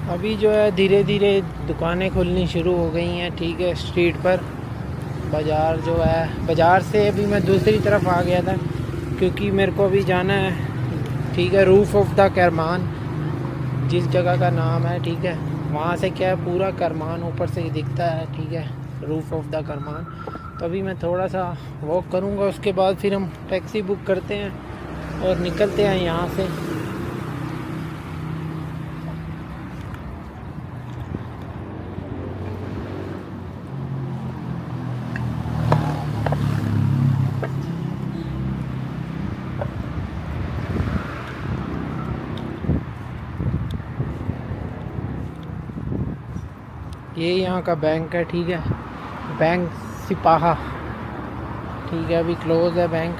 अभी जो है धीरे धीरे दुकानें खुलनी शुरू हो गई हैं, ठीक है। स्ट्रीट पर बाज़ार जो है, बाज़ार से अभी मैं दूसरी तरफ आ गया था क्योंकि मेरे को अभी जाना है, ठीक है, रूफ़ ऑफ द करमान, जिस जगह का नाम है, ठीक है। वहाँ से क्या है, पूरा करमान ऊपर से ही दिखता है, ठीक है, रूफ़ ऑफ द करमान। तो अभी मैं थोड़ा सा वॉक करूँगा, उसके बाद फिर हम टैक्सी बुक करते हैं और निकलते हैं यहाँ से। ये यहाँ का बैंक है, ठीक है, बैंक सिपाहा, ठीक है। अभी क्लोज़ है बैंक।